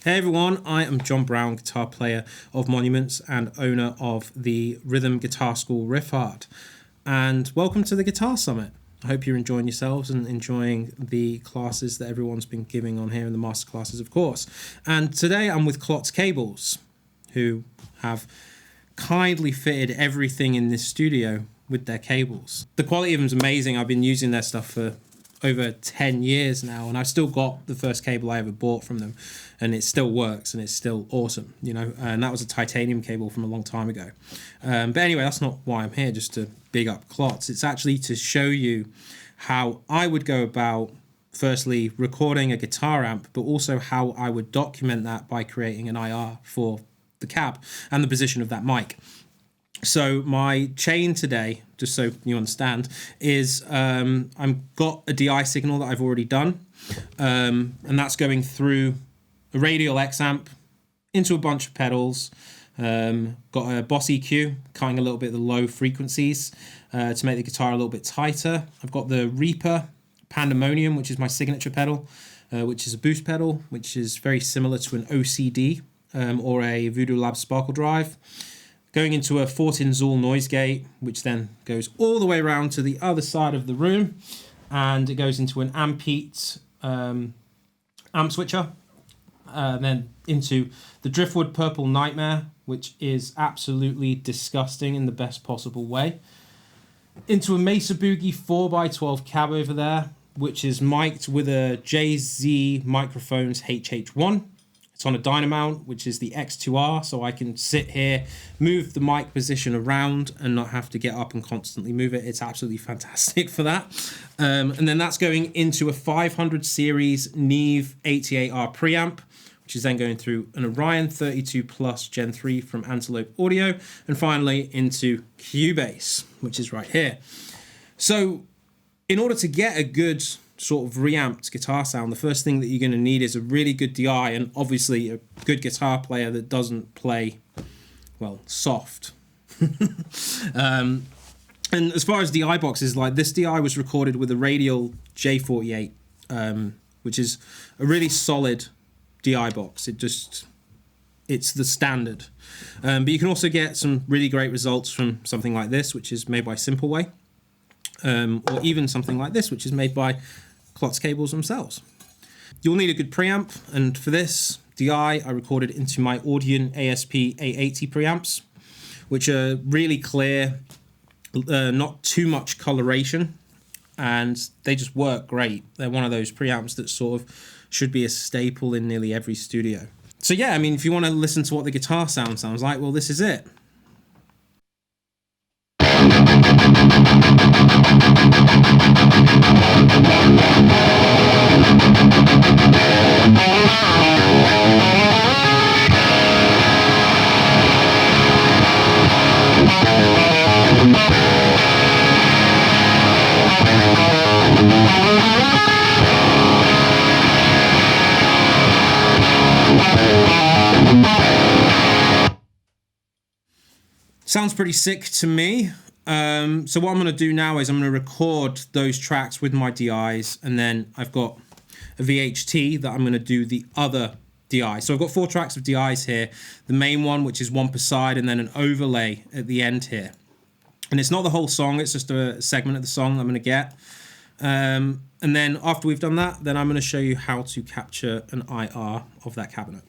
Hey everyone, I am John Browne, guitar player of Monuments and owner of the rhythm guitar school Riff Hard. And welcome to the Guitar Summit. I hope you're enjoying yourselves and enjoying the classes that everyone's been giving on here in the master classes, of course. And today I'm with Klotz Cables, who have kindly fitted everything in this studio with their cables. The quality of them is amazing. I've been using their stuff for over 10 years now, and I've still got the first cable I ever bought from them, and it still works and it's still awesome, you know. And that was a titanium cable from a long time ago. But anyway, that's not why I'm here, just to big up Klotz. It's actually to show you how I would go about firstly recording a guitar amp, but also how I would document that by creating an IR for the cab and the position of that mic. So my chain today, just so you understand, is I've got a DI signal that I've already done, and that's going through a radial X amp into a bunch of pedals. Got a Boss EQ, cutting a little bit of the low frequencies to make the guitar a little bit tighter. I've got the Reaper Pandemonium, which is my signature pedal, which is a boost pedal, which is very similar to an OCD or a Voodoo Lab Sparkle Drive. Going into a 14 Zool noise gate, which then goes all the way around to the other side of the room, and it goes into an Ampete amp switcher, then into the Driftwood Purple Nightmare, which is absolutely disgusting in the best possible way, into a Mesa Boogie 4x12 cab over there, which is mic'd with a JZ Microphones HH1. It's on a Dynamount, which is the X2R, so I can sit here, move the mic position around and not have to get up and constantly move it. It's absolutely fantastic for that. And then that's going into a 500 series Neve 88R preamp, which is then going through an Orion 32 Plus Gen 3 from Antelope Audio, and finally into Cubase, which is right here. So in order to get a good sort of reamped guitar sound, the first thing that you're going to need is a really good DI, and obviously a good guitar player that doesn't play, well, soft. And as far as DI boxes, like this DI was recorded with a Radial J48, which is a really solid DI box. It's the standard. But you can also get some really great results from something like this, which is made by Simpleway, or even something like this, which is made by Klotz Cables themselves. You'll need a good preamp, and for this DI I recorded into my Audion ASP 880 preamps, which are really clear, not too much coloration, and they just work great. They're one of those preamps that sort of should be a staple in nearly every studio. So yeah, I mean, if you want to listen to what the guitar sounds like, well, this is it. Sounds pretty sick to me. So what I'm going to do now is I'm going to record those tracks with my DIs, and then I've got a VHT that I'm going to do the other DI. So I've got 4 tracks of DIs here. The main one, which is one per side, and then an overlay at the end here. And it's not the whole song, it's just a segment of the song I'm going to get. And then after we've done that, then I'm going to show you how to capture an IR of that cabinet.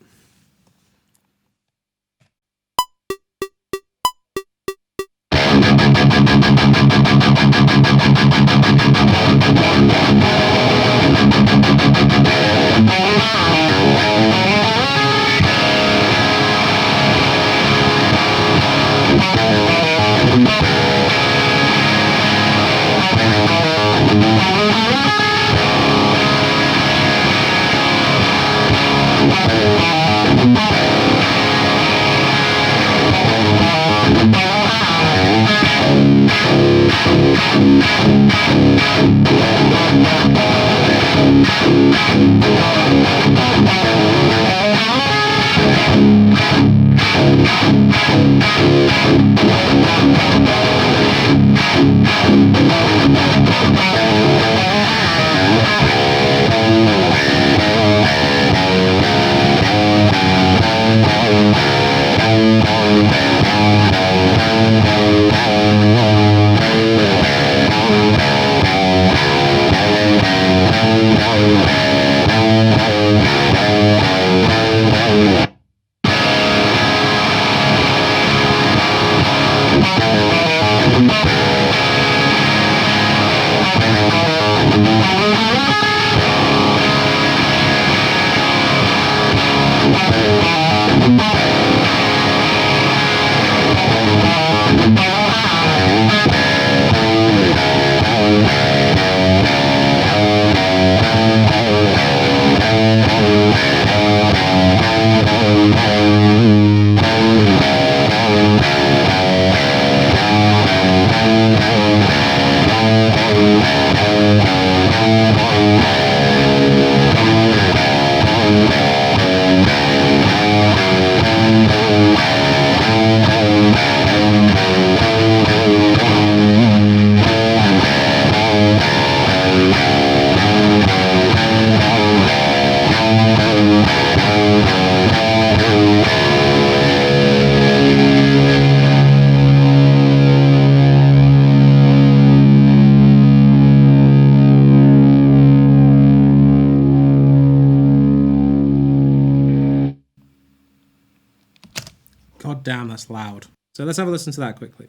that's loud. So let's have a listen to that quickly.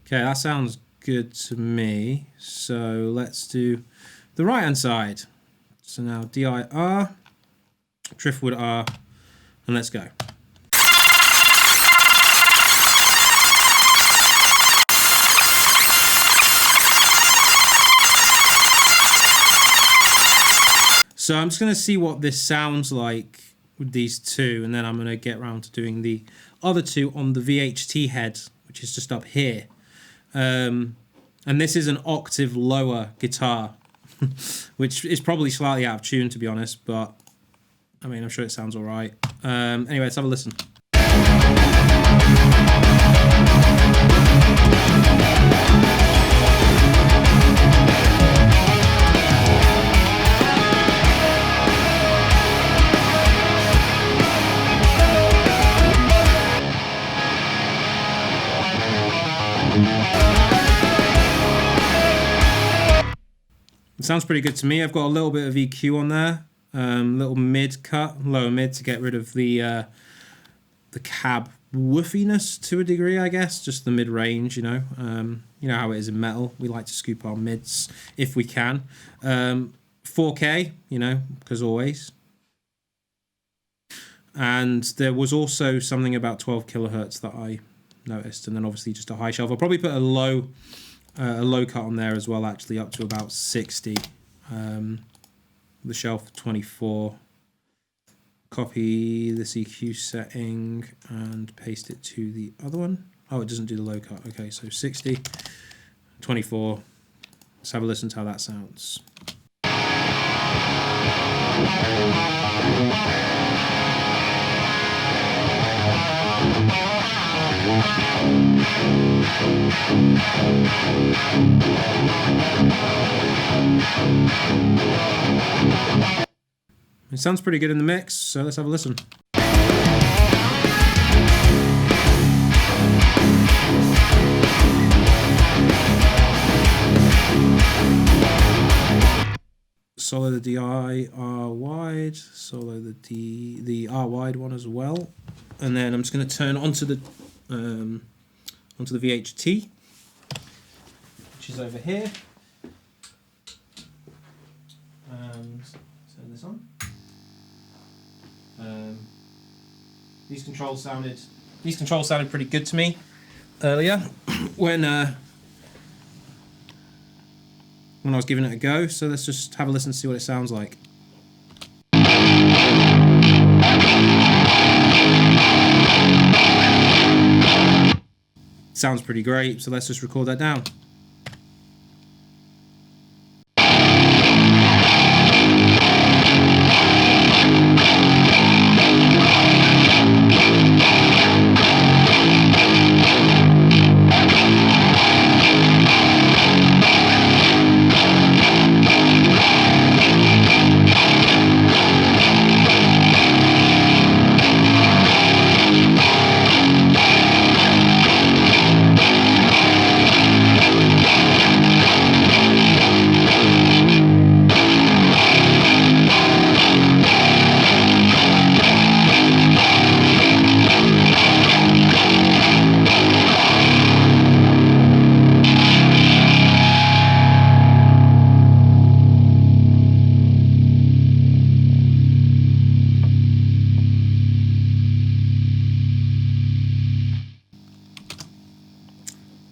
Okay, that sounds good to me. So let's do the right hand side. So now D-I-R, driftwood R, and let's go. So I'm just going to see what this sounds like with these two, and then I'm going to get around to doing the other two on the VHT head, which is just up here. And this is an octave lower guitar, which is probably slightly out of tune, to be honest, but I mean, I'm sure it sounds all right. Anyway, let's have a listen. It sounds pretty good to me. I've got a little bit of EQ on there, little mid cut, lower mid to get rid of the cab woofiness to a degree, I guess. Just the mid range, you know how it is in metal. We like to scoop our mids if we can. 4K, because always. And there was also something about 12 kilohertz that I noticed, and then obviously just a high shelf. I'll probably put a low cut on there as well, actually up to about 60. The shelf 24. Copy this EQ setting and paste it to the other one. Oh, it doesn't do the low cut. Okay, so 60, 24. Let's have a listen to how that sounds. It sounds pretty good in the mix, so let's have a listen. Solo the DI R wide, solo the R wide one as well, and then I'm just going to turn onto the VHT, which is over here, and turn this on. These controls sounded pretty good to me earlier when I was giving it a go. So let's just have a listen to see what it sounds like. Sounds pretty great, so let's just record that down.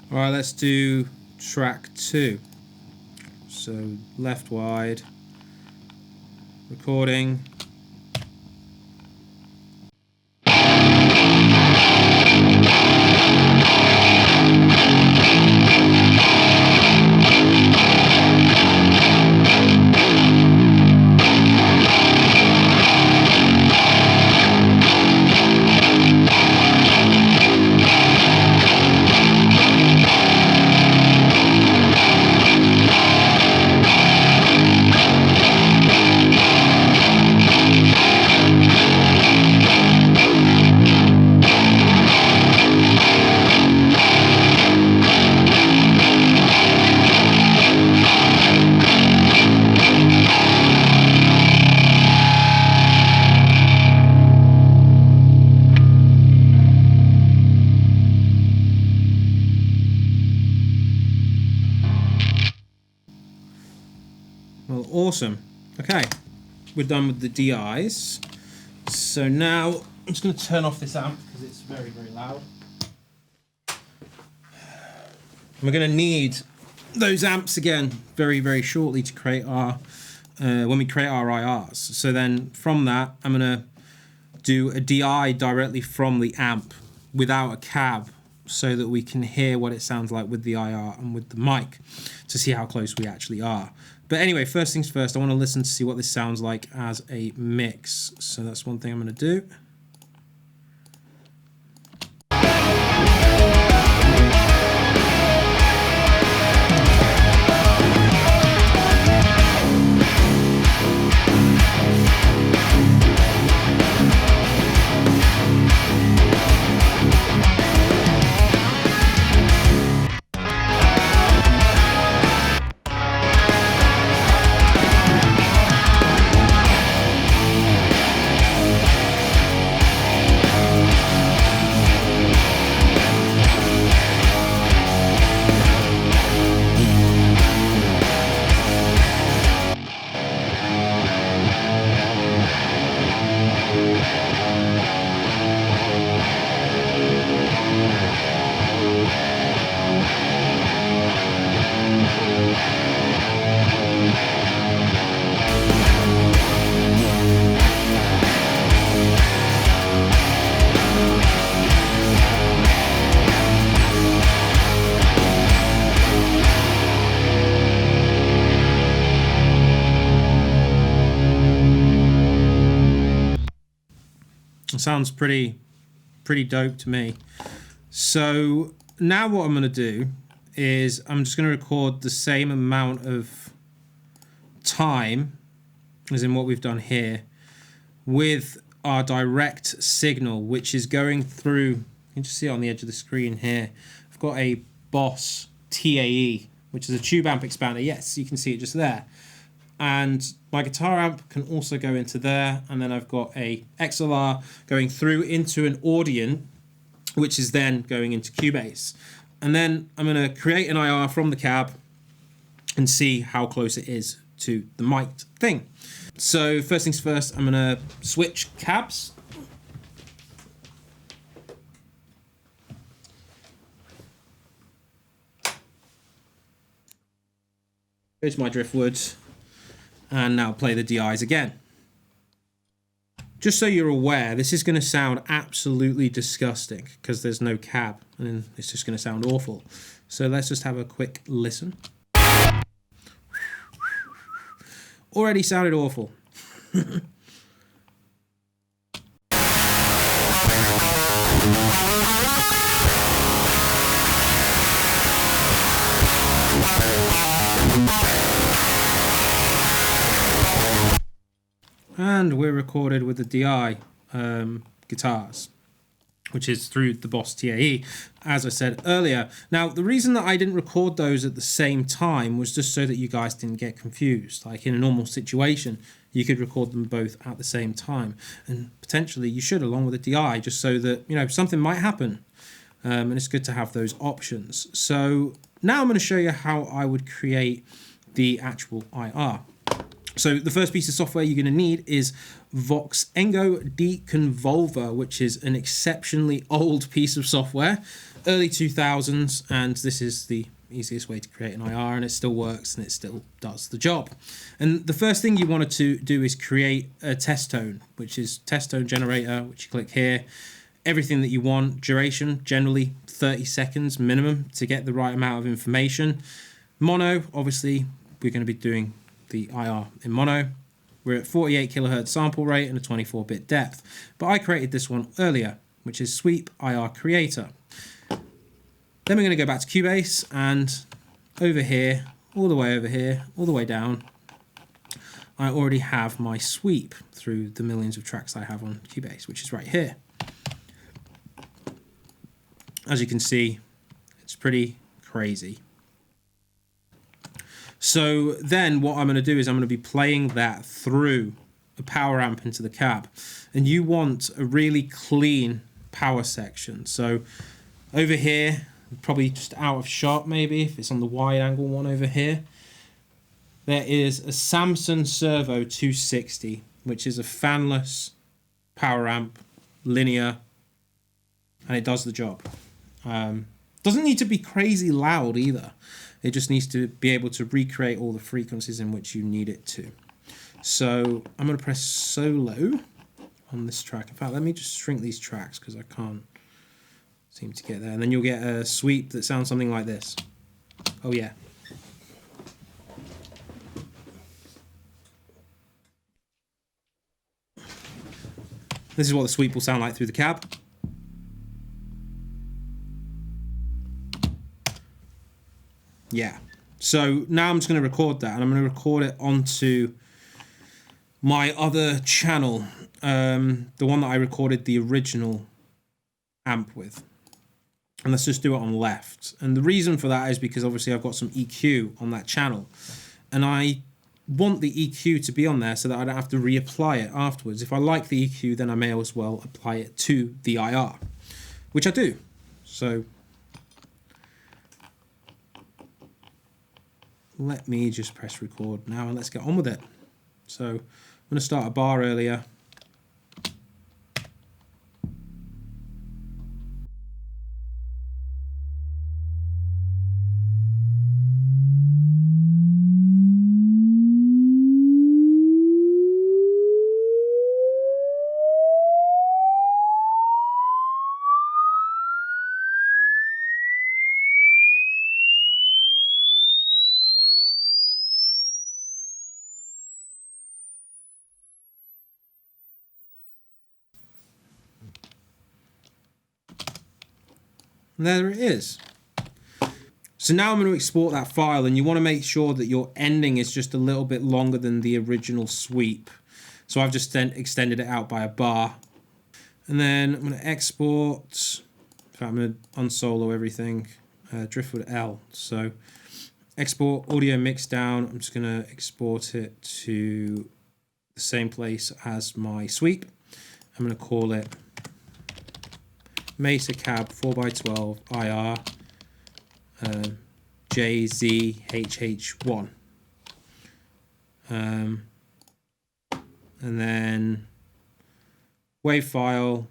Alright, let's do track 2. So left wide, recording. awesome. Okay, we're done with the DIs. So now I'm just going to turn off this amp because it's very, very loud. We're going to need those amps again very, very shortly to create our, when we create our IRs. So then from that, I'm going to do a DI directly from the amp without a cab so that we can hear what it sounds like with the IR and with the mic to see how close we actually are. But anyway, first things first, I want to listen to see what this sounds like as a mix. So that's one thing I'm going to do. Sounds pretty dope to me. So now what I'm going to do is I'm just going to record the same amount of time as in what we've done here with our direct signal, which is going through, you can just see it on the edge of the screen here. I've got a Boss TAE, which is a tube amp expander. Yes, you can see it just there. And my guitar amp can also go into there, and then I've got a XLR going through into an Audient, which is then going into Cubase. And then I'm going to create an IR from the cab and see how close it is to the mic thing. So first things first, I'm going to switch cabs. Here's my driftwood. And now play the DIs again. Just so you're aware, this is going to sound absolutely disgusting because there's no cab and it's just going to sound awful. So let's just have a quick listen. Already sounded awful. And we're recorded with the DI guitars, which is through the Boss TAE, as I said earlier. Now, the reason that I didn't record those at the same time was just so that you guys didn't get confused. Like in a normal situation, you could record them both at the same time. And potentially you should, along with the DI, just so that, you know, something might happen. And it's good to have those options. So now I'm going to show you how I would create the actual IR. So the first piece of software you're going to need is Voxengo Deconvolver, which is an exceptionally old piece of software, early 2000s, and this is the easiest way to create an IR, and it still works and it still does the job. And the first thing you wanted to do is create a test tone, which is test tone generator, which you click here. Everything that you want, duration, generally 30 seconds minimum to get the right amount of information. Mono, obviously, we're going to be doing the IR in mono. We're at 48 kilohertz sample rate and a 24-bit depth. But I created this one earlier, which is Sweep IR Creator. Then we're going to go back to Cubase, and over here, all the way over here, all the way down, I already have my sweep through the millions of tracks I have on Cubase, which is right here. As you can see, it's pretty crazy. So then what I'm going to do is I'm going to be playing that through a power amp into the cab. And you want a really clean power section. So over here, probably just out of shot maybe, if it's on the wide angle one over here. there is a Samson Servo 260, which is a fanless power amp, linear, and it does the job. Doesn't need to be crazy loud either. It just needs to be able to recreate all the frequencies in which you need it to. So I'm going to press solo on this track. In fact, let me just shrink these tracks because I can't seem to get there. And then you'll get a sweep that sounds something like this. Oh yeah. This is what the sweep will sound like through the cab. Yeah. So now I'm just going to record that, and I'm going to record it onto my other channel, the one that I recorded the original amp with. And let's just do it on left. And the reason for that is because obviously I've got some EQ on that channel, and I want the EQ to be on there so that I don't have to reapply it afterwards. If I like the EQ, then I may as well apply it to the IR, which I do. So let me just press record now and let's get on with it. So I'm going to start a bar earlier. And there it is. So now I'm going to export that file, and you want to make sure that your ending is just a little bit longer than the original sweep. So I've just extended it out by a bar. And then I'm going to export. In fact, I'm going to unsolo everything. Driftwood L. So export audio mix down. I'm just going to export it to the same place as my sweep. I'm going to call it Mesa Cab 4x12 IR JZHH1. And then wave file,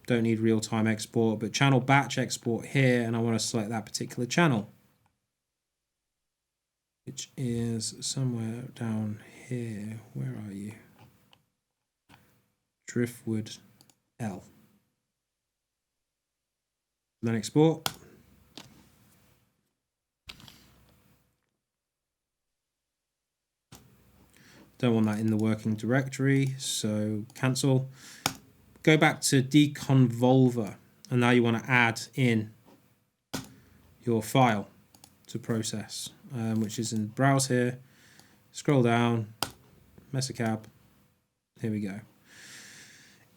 don't need real-time export, but channel batch export here, and I want to select that particular channel, which is somewhere down here. Where are you? Driftwood L. Then export. Don't want that in the working directory, so cancel. Go back to deconvolver, and now you want to add in your file to process, which is in browse here. Scroll down, Mesa Cab. Here we go.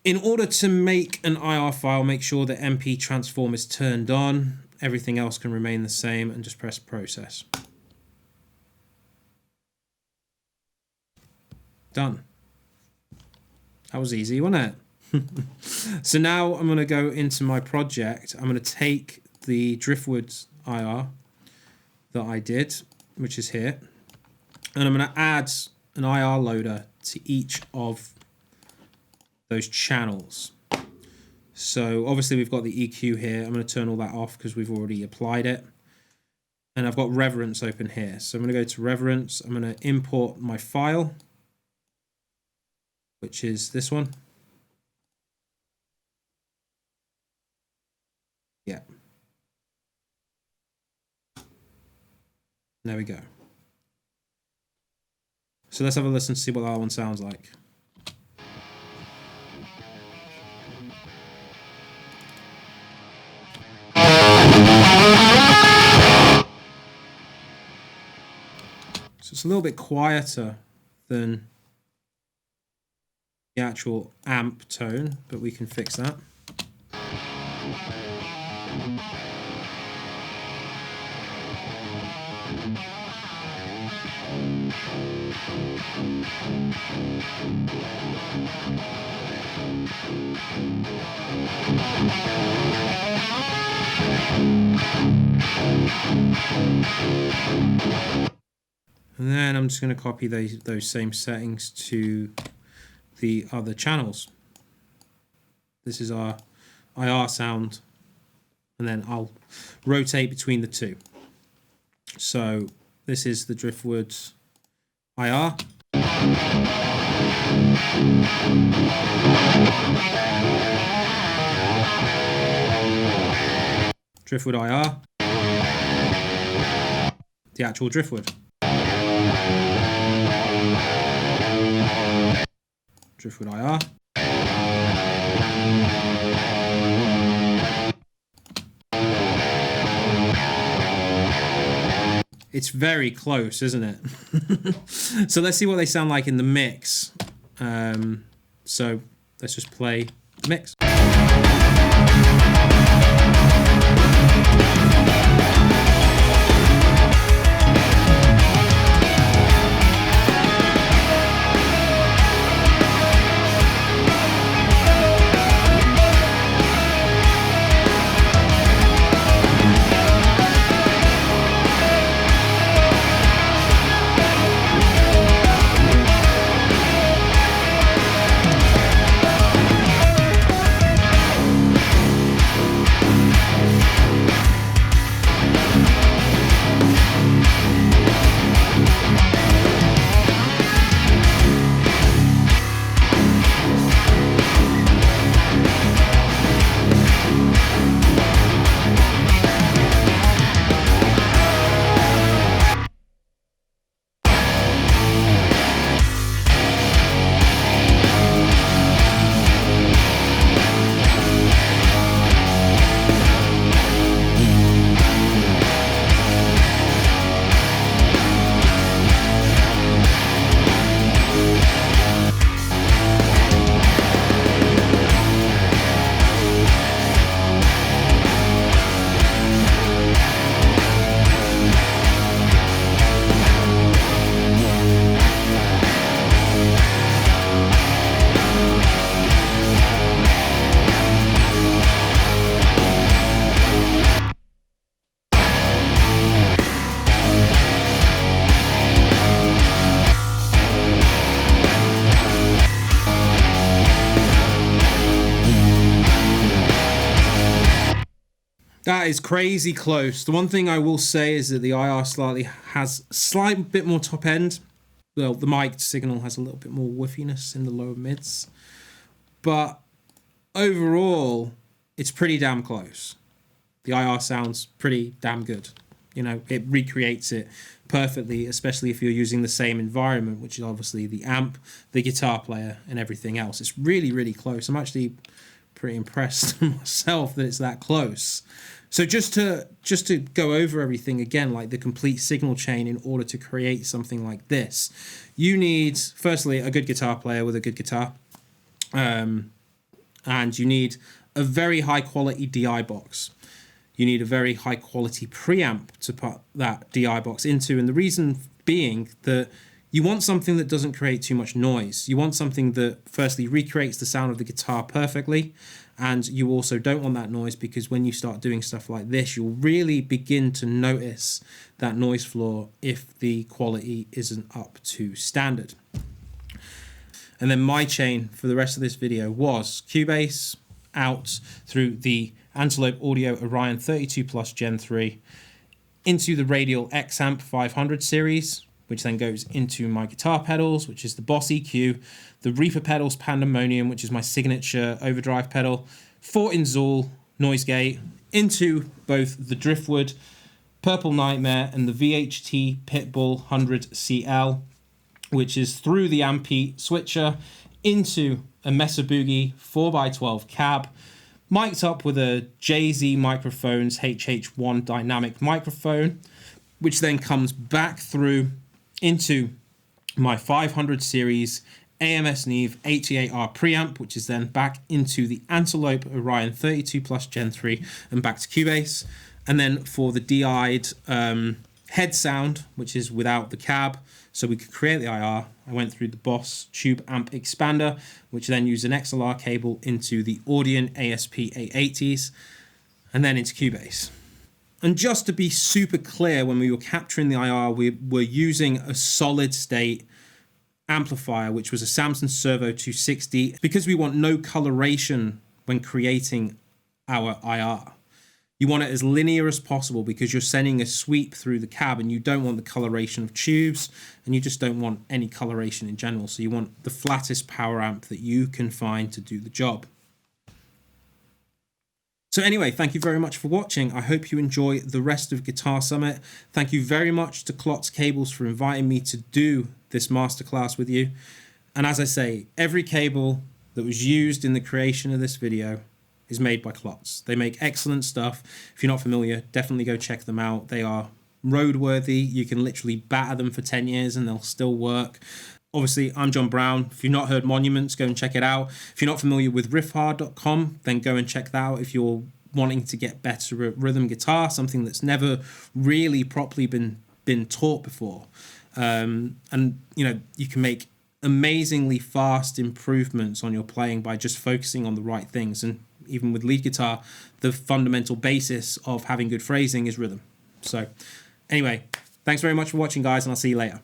In order to make an IR file, make sure the MP transform is turned on. Everything else can remain the same, and just press process. Done. That was easy, wasn't it? So now I'm going to go into my project. I'm going to take the Driftwood IR that I did, which is here, and I'm going to add an IR loader to each of those channels. So obviously we've got the EQ here. I'm going to turn all that off because we've already applied it. And I've got Reverence open here. So I'm going to go to Reverence. I'm going to import my file, which is this one. Yeah. There we go. So let's have a listen to see what that one sounds like. So it's a little bit quieter than the actual amp tone, but we can fix that. And then I'm just going to copy those same settings to the other channels. This is our IR sound, and then I'll rotate between the two. So this is the Driftwood IR. Driftwood IR. The actual Driftwood. Driftwood IR. It's very close, isn't it? So let's see what they sound like in the mix. So let's just play the mix. That is crazy close. The one thing I will say is that the IR has a slight bit more top end. Well, the mic signal has a little bit more woofiness in the lower mids. But overall, it's pretty damn close. The IR sounds pretty damn good. You know, it recreates it perfectly, especially if you're using the same environment, which is obviously the amp, the guitar player, and everything else. It's really, really close. I'm actually pretty impressed myself that it's that close. So just to go over everything again, like the complete signal chain in order to create something like this, you need, firstly, a good guitar player with a good guitar. And you need a very high quality DI box. You need a very high quality preamp to put that DI box into. And the reason being that you want something that doesn't create too much noise. You want something that firstly recreates the sound of the guitar perfectly. And you also don't want that noise, because when you start doing stuff like this, you'll really begin to notice that noise floor if the quality isn't up to standard. And then my chain for the rest of this video was Cubase out through the Antelope Audio Orion 32 Plus Gen 3 into the Radial X-Amp 500 series, which then goes into my guitar pedals, which is the Boss EQ, the Reaper Pedals Pandemonium, which is my signature overdrive pedal, 4-in Zool noise gate, into both the Driftwood Purple Nightmare and the VHT Pitbull 100 CL, which is through the Ampete switcher into a Mesa Boogie 4x12 cab, mic'd up with a JZ Microphones HH1 dynamic microphone, which then comes back through into my 500 series AMS Neve 88R preamp, which is then back into the Antelope Orion 32 Plus Gen 3 and back to Cubase. And then for the DI'd head sound, which is without the cab, so we could create the IR, I went through the Boss Tube Amp Expander, which then used an XLR cable into the Audion ASP 880s, and then into Cubase. And just to be super clear, when we were capturing the IR, we were using a solid state amplifier, which was a Samson Servo 260, because we want no coloration when creating our IR. You want it as linear as possible because you're sending a sweep through the cab and you don't want the coloration of tubes, and you just don't want any coloration in general. So you want the flattest power amp that you can find to do the job. So anyway, thank you very much for watching. I hope you enjoy the rest of Guitar Summit. Thank you very much to Klotz Cables for inviting me to do this masterclass with you. And as I say, every cable that was used in the creation of this video is made by Klotz. They make excellent stuff. If you're not familiar, definitely go check them out. They are roadworthy. You can literally batter them for 10 years and they'll still work. Obviously, I'm John Browne. If you've not heard Monuments, go and check it out. If you're not familiar with riffhard.com, then go and check that out. If you're wanting to get better at rhythm guitar, something that's never really properly been taught before. And, you know, you can make amazingly fast improvements on your playing by just focusing on the right things. And even with lead guitar, the fundamental basis of having good phrasing is rhythm. So anyway, thanks very much for watching, guys, and I'll see you later.